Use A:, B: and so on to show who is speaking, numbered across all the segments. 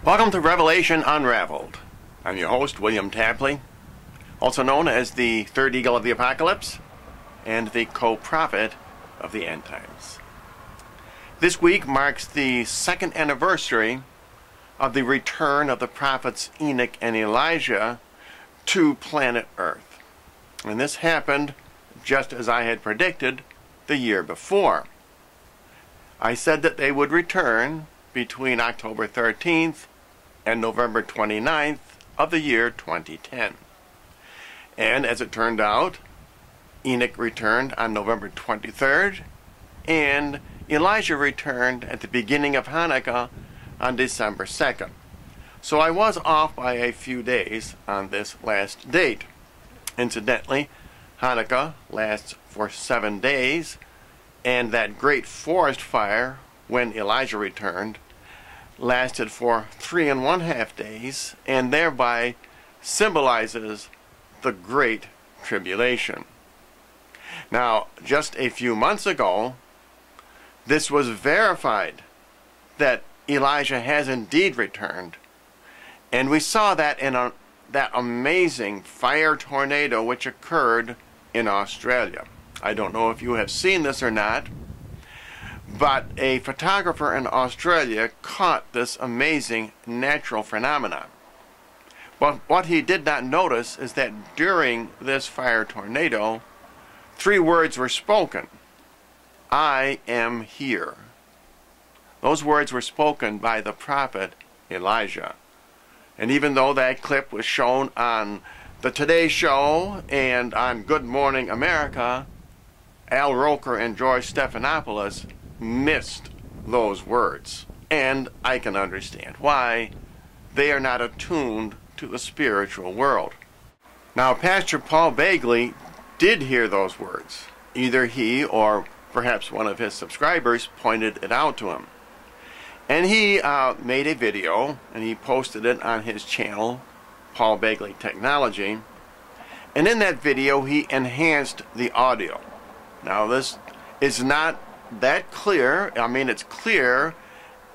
A: Welcome to Revelation Unraveled. I'm your host, William Tapley, also known as the third eagle of the apocalypse and the co-prophet of the end times. This week marks the second anniversary of the return of the prophets Enoch and Elijah to planet Earth. And this happened just as I had predicted the year before. I said that they would return between October 13th and November 29th of the year 2010. And as it turned out, Enoch returned on November 23rd, and Elijah returned at the beginning of Hanukkah on December 2nd. So I was off by a few days on this last date. Incidentally, Hanukkah lasts for 7 days, and that great forest fire, when Elijah returned, lasted for 3½ days, and thereby symbolizes the Great Tribulation. Now, just a few months ago, this was verified that Elijah has indeed returned, and we saw that in that amazing fire tornado which occurred in Australia. I don't know if you have seen this or not, but a photographer in Australia caught this amazing natural phenomenon. But what he did not notice is that during this fire tornado, 3 words were spoken. I am here. Those words were spoken by the prophet Elijah. And even though that clip was shown on the Today Show and on Good Morning America, Al Roker and George Stephanopoulos missed those words, and I can understand why. They are not attuned to the spiritual world. Now, Pastor Paul Begley did hear those words. Either he or perhaps one of his subscribers pointed it out to him, and he made a video and he posted it on his channel, Paul Begley Technology, and in that video he enhanced the audio. Now, this is not that clear. I mean, it's clear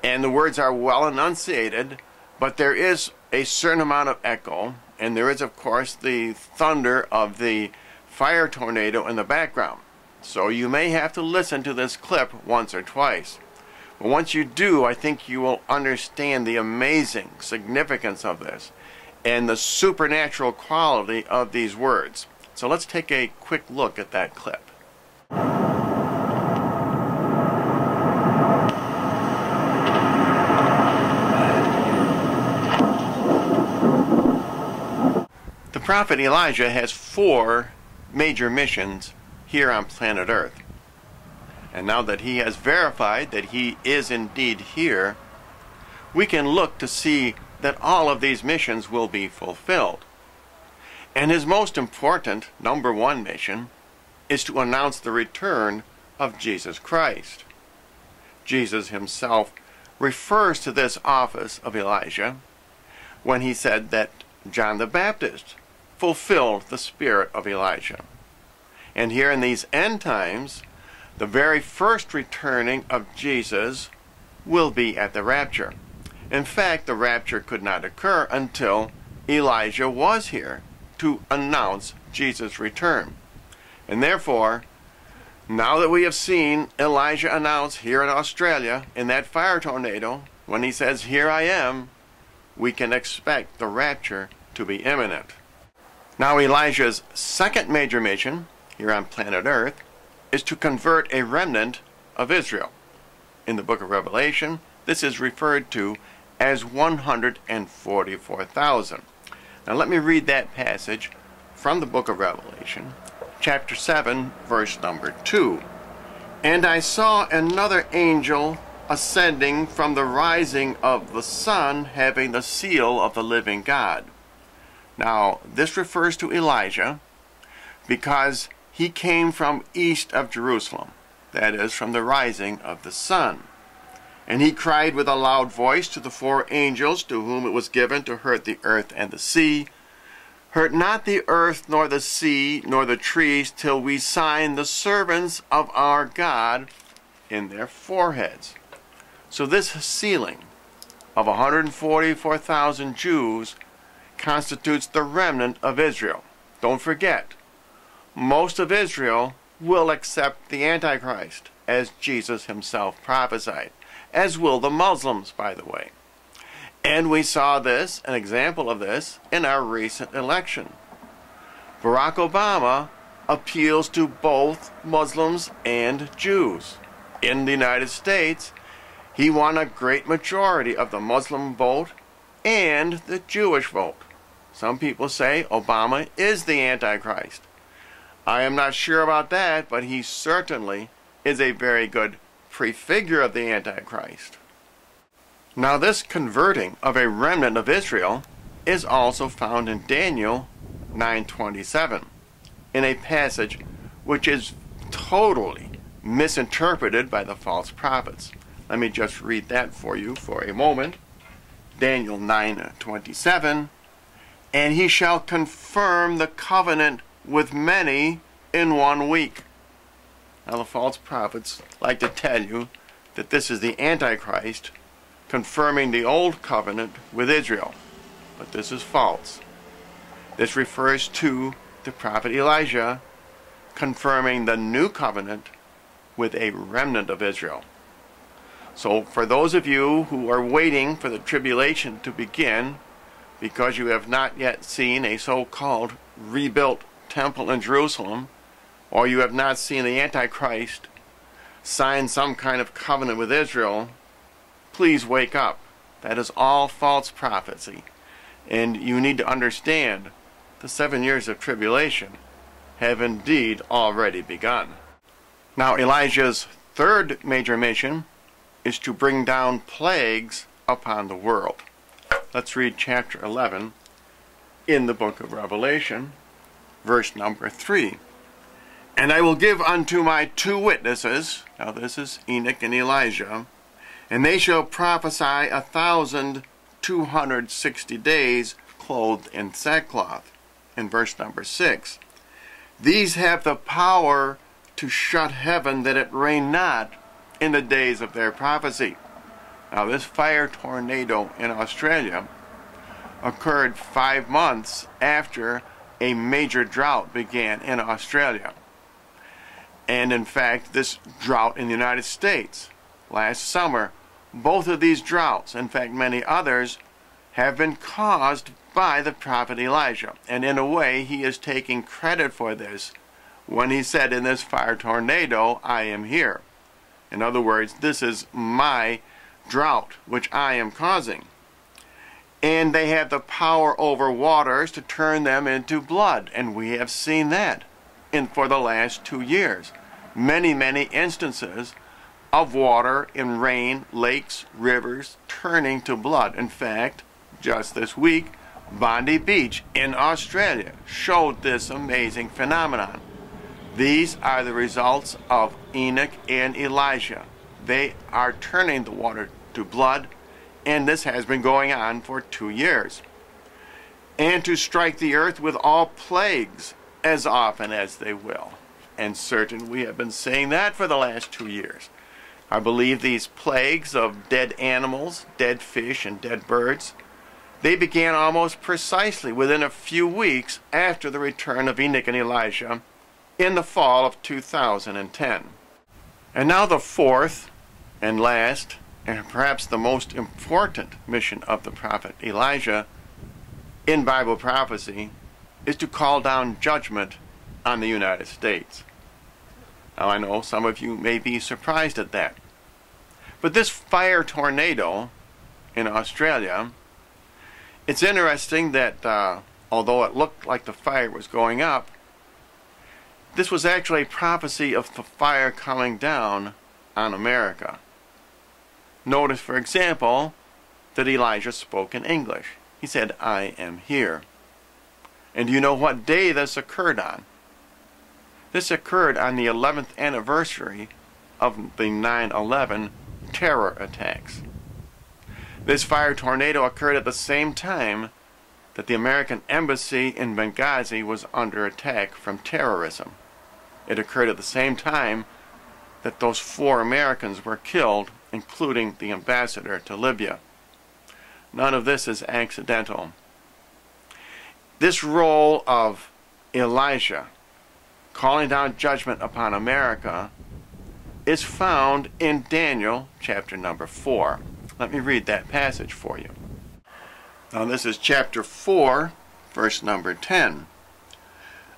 A: and the words are well enunciated, but there is a certain amount of echo, and there is, of course, the thunder of the fire tornado in the background. So you may have to listen to this clip once or twice. But once you do, I think you will understand the amazing significance of this and the supernatural quality of these words. So let's take a quick look at that clip. The prophet Elijah has 4 major missions here on planet Earth. And now that he has verified that he is indeed here, we can look to see that all of these missions will be fulfilled. And his most important, number 1 mission, is to announce the return of Jesus Christ. Jesus himself refers to this office of Elijah when he said that John the Baptist fulfilled the spirit of Elijah. And here in these end times, the very first returning of Jesus will be at the rapture. In fact, the rapture could not occur until Elijah was here to announce Jesus' return. And therefore, now that we have seen Elijah announce here in Australia in that fire tornado, when he says, "Here I am," we can expect the rapture to be imminent. Now, Elijah's second major mission here on planet Earth is to convert a remnant of Israel. In the book of Revelation, this is referred to as 144,000. Now let me read that passage from the book of Revelation, chapter 7, verse number 2. "And I saw another angel ascending from the rising of the sun, having the seal of the living God." Now, this refers to Elijah because he came from east of Jerusalem, that is, from the rising of the sun. "And he cried with a loud voice to the 4 angels to whom it was given to hurt the earth and the sea, Hurt not the earth, nor the sea, nor the trees, till we sign the servants of our God in their foreheads." So this sealing of 144,000 Jews constitutes the remnant of Israel. Don't forget, most of Israel will accept the Antichrist, as Jesus himself prophesied, as will the Muslims, by the way. And we saw this, an example of this, in our recent election. Barack Obama appeals to both Muslims and Jews. In the United States, he won a great majority of the Muslim vote and the Jewish vote. Some people say Obama is the Antichrist. I am not sure about that, but he certainly is a very good prefigure of the Antichrist. Now, this converting of a remnant of Israel is also found in Daniel 9:27, in a passage which is totally misinterpreted by the false prophets. Let me just read that for you for a moment. Daniel 9:27, and he shall confirm the covenant with many in 1 week. Now, the false prophets like to tell you that this is the Antichrist confirming the old covenant with Israel, but this is false. This refers to the prophet Elijah confirming the new covenant with a remnant of Israel. So for those of you who are waiting for the tribulation to begin because you have not yet seen a so-called rebuilt temple in Jerusalem, or you have not seen the Antichrist sign some kind of covenant with Israel, please wake up. That is all false prophecy. And you need to understand the 7 years of tribulation have indeed already begun. Now, Elijah's third major mission is to bring down plagues upon the world. Let's read chapter 11 in the book of Revelation, verse number 3. And I will give unto my 2 witnesses, now this is Enoch and Elijah, and they shall prophesy 1,260 days, clothed in sackcloth. In verse number 6, these have the power to shut heaven that it rain not in the days of their prophecy. Now, this fire tornado in Australia occurred 5 months after a major drought began in Australia. And in fact, this drought in the United States last summer, both of these droughts, in fact many others, have been caused by the prophet Elijah. And in a way, he is taking credit for this when he said, in this fire tornado, I am here. In other words, this is my drought, which I am causing. And they have the power over waters to turn them into blood. And we have seen that for the last 2 years. Many, many instances of water in rain, lakes, rivers, turning to blood. In fact, just this week, Bondi Beach in Australia showed this amazing phenomenon. These are the results of Enoch and Elijah. They are turning the water to blood, and this has been going on for 2 years. And to strike the earth with all plagues as often as they will. And certain we have been saying that for the last 2 years. I believe these plagues of dead animals, dead fish, and dead birds, they began almost precisely within a few weeks after the return of Enoch and Elijah in the fall of 2010. And now the fourth and last, and perhaps the most important mission of the prophet Elijah in Bible prophecy is to call down judgment on the United States. Now, I know some of you may be surprised at that. But this fire tornado in Australia, it's interesting that although it looked like the fire was going up, this was actually a prophecy of the fire coming down on America. Notice, for example, that Elijah spoke in English. He said, I am here. And do you know what day this occurred on? This occurred on the 11th anniversary of the 9/11 terror attacks. This fire tornado occurred at the same time that the American embassy in Benghazi was under attack from terrorism. It occurred at the same time that those 4 Americans were killed, including the ambassador to Libya. None of this is accidental. This role of Elijah calling down judgment upon America is found in Daniel chapter number 4. Let me read that passage for you. Now this is chapter 4, verse number 10.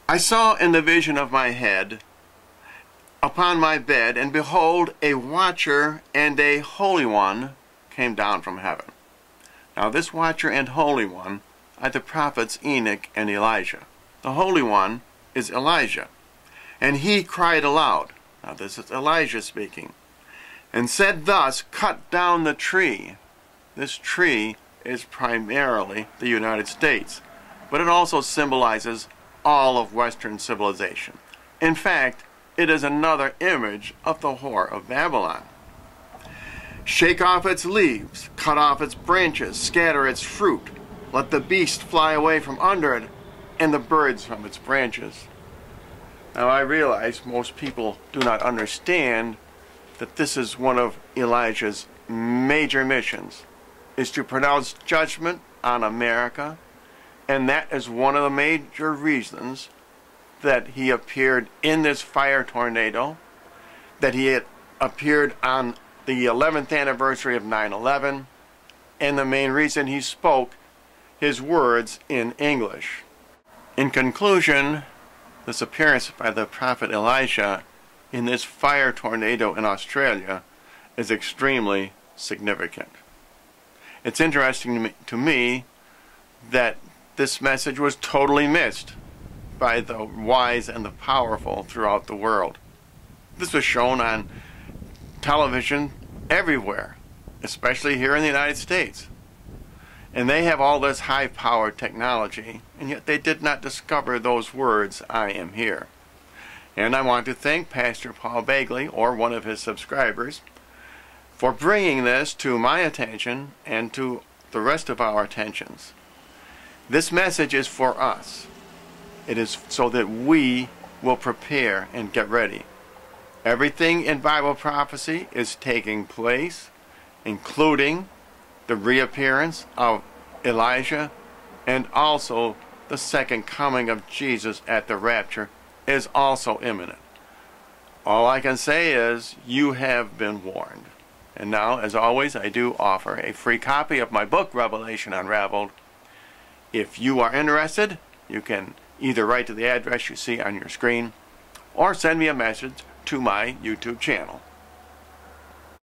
A: I saw in the vision of my head upon my bed, and behold, a watcher and a holy one came down from heaven. Now this watcher and holy one are the prophets Enoch and Elijah. The holy one is Elijah. And he cried aloud, now this is Elijah speaking, and said thus, cut down the tree. This tree is primarily the United States, but it also symbolizes all of Western civilization. In fact, it is another image of the whore of Babylon. Shake off its leaves, cut off its branches, scatter its fruit. Let the beast fly away from under it, and the birds from its branches. Now I realize most people do not understand that this is one of Elijah's major missions, is to pronounce judgment on America, and that is one of the major reasons that he appeared in this fire tornado, that he had appeared on the 11th anniversary of 9/11, and the main reason he spoke his words in English. In conclusion, this appearance by the prophet Elijah in this fire tornado in Australia is extremely significant. It's interesting to me that this message was totally missed by the wise and the powerful throughout the world. This was shown on television everywhere, especially here in the United States. And they have all this high-powered technology, and yet they did not discover those words, I am here. And I want to thank Pastor Paul Bagley, or one of his subscribers, for bringing this to my attention and to the rest of our attentions. This message is for us. It is so that we will prepare and get ready. Everything in Bible prophecy is taking place, including the reappearance of Elijah, and also the second coming of Jesus at the rapture is also imminent. All I can say is you have been warned. And now, as always, I do offer a free copy of my book, Revelation Unraveled. If you are interested, you can either write to the address you see on your screen or send me a message to my YouTube channel.